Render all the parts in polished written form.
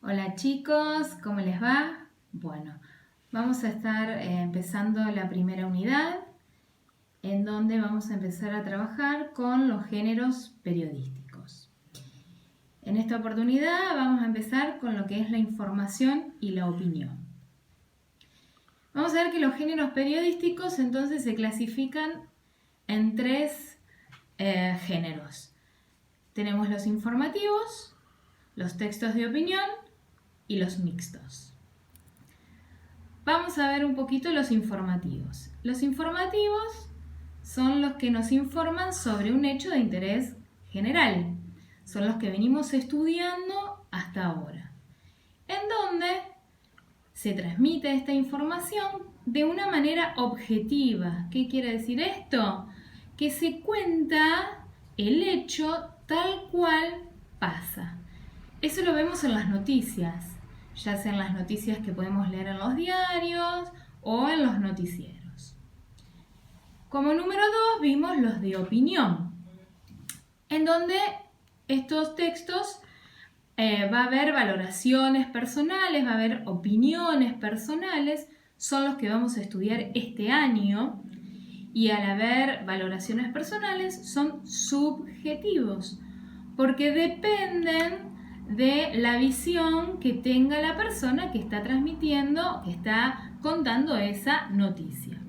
Hola chicos, ¿cómo les va? Bueno, vamos a estar empezando la primera unidad en donde vamos a empezar a trabajar con los géneros periodísticos. En esta oportunidad vamos a empezar con lo que es la información y la opinión. Vamos a ver que los géneros periodísticos entonces se clasifican en tres géneros. Tenemos los informativos, los textos de opinión y los mixtos. Vamos a ver un poquito los informativos. Los informativos son los que nos informan sobre un hecho de interés general. Son los que venimos estudiando hasta ahora. En donde se transmite esta información de una manera objetiva. ¿Qué quiere decir esto? Que se cuenta el hecho tal cual pasa. Eso lo vemos en las noticias, ya sean las noticias que podemos leer en los diarios o en los noticieros. Como número 2 vimos los de opinión, en donde estos textos va a haber valoraciones personales, va a haber opiniones personales, son los que vamos a estudiar este año, y al haber valoraciones personales son subjetivos, porque dependen de la visión que tenga la persona que está transmitiendo, que está contando esa noticia.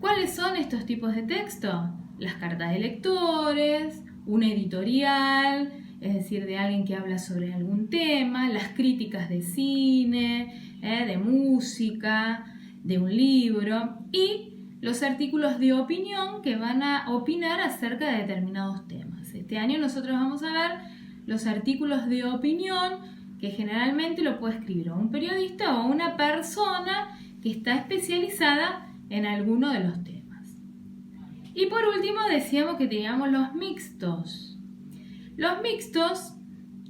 ¿Cuáles son estos tipos de texto? Las cartas de lectores, un editorial, es decir, de alguien que habla sobre algún tema, las críticas de cine, de música, de un libro, y los artículos de opinión que van a opinar acerca de determinados temas. Este año nosotros vamos a ver los artículos de opinión, que generalmente lo puede escribir un periodista o una persona que está especializada en alguno de los temas. Y por último decíamos que teníamos los mixtos. Los mixtos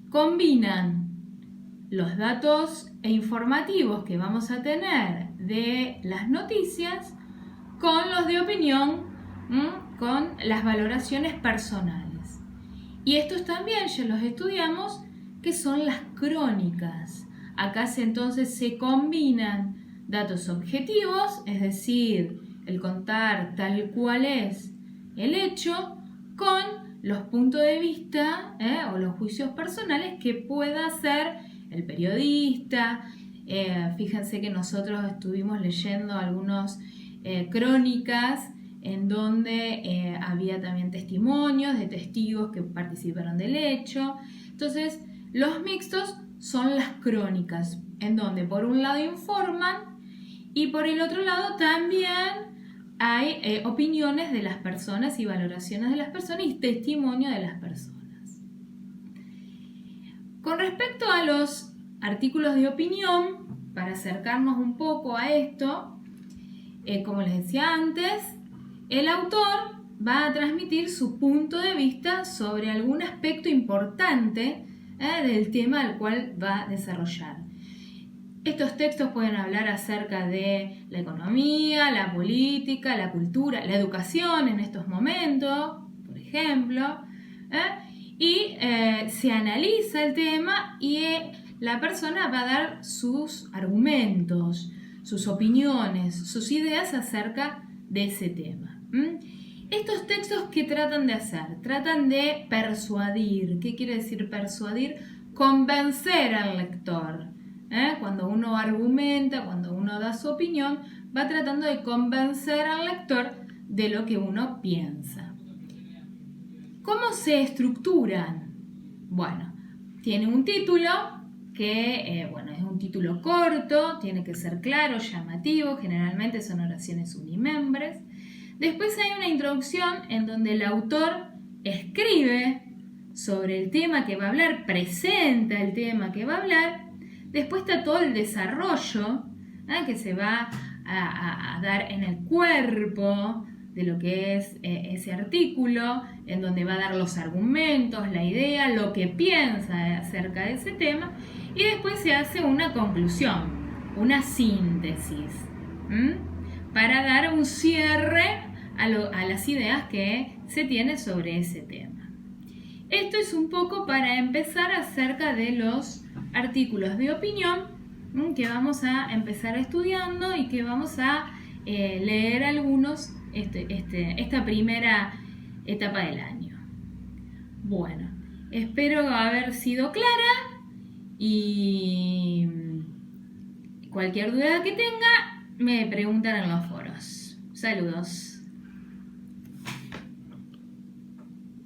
combinan los datos informativos que vamos a tener de las noticias con los de opinión, con las valoraciones personales. Y estos también ya los estudiamos, que son las crónicas. Acá entonces se combinan datos objetivos, es decir, el contar tal cual es el hecho, con los puntos de vista o los juicios personales que pueda hacer el periodista. Fíjense que nosotros estuvimos leyendo algunas crónicas en donde había también testimonios de testigos que participaron del hecho. Entonces, los mixtos son las crónicas, en donde por un lado informan y por el otro lado también hay opiniones de las personas y valoraciones de las personas y testimonio de las personas. Con respecto a los artículos de opinión, para acercarnos un poco a esto, como les decía antes, el autor va a transmitir su punto de vista sobre algún aspecto importante del tema al cual va a desarrollar. Estos textos pueden hablar acerca de la economía, la política, la cultura, la educación en estos momentos, por ejemplo, y se analiza el tema y la persona va a dar sus argumentos, sus opiniones, sus ideas acerca de ese tema. Estos textos, ¿qué tratan de hacer? Tratan de persuadir. ¿Qué quiere decir persuadir? Convencer al lector. Cuando uno argumenta, cuando uno da su opinión, va tratando de convencer al lector de lo que uno piensa. ¿Cómo se estructuran? Bueno, tiene un título que, es un título corto, tiene que ser claro, llamativo, generalmente son oraciones unimembres. Después hay una introducción en donde el autor escribe sobre el tema que va a hablar, presenta el tema que va a hablar. Después está todo el desarrollo que se va a dar en el cuerpo de lo que es ese artículo, en donde va a dar los argumentos, la idea, lo que piensa acerca de ese tema, y después se hace una conclusión, una síntesis, para dar un cierre a las ideas que se tiene sobre ese tema. Esto es un poco para empezar acerca de los artículos de opinión que vamos a empezar estudiando y que vamos a leer algunos esta primera etapa del año. Bueno, espero haber sido clara y cualquier duda que tenga me preguntan en los foros. Saludos.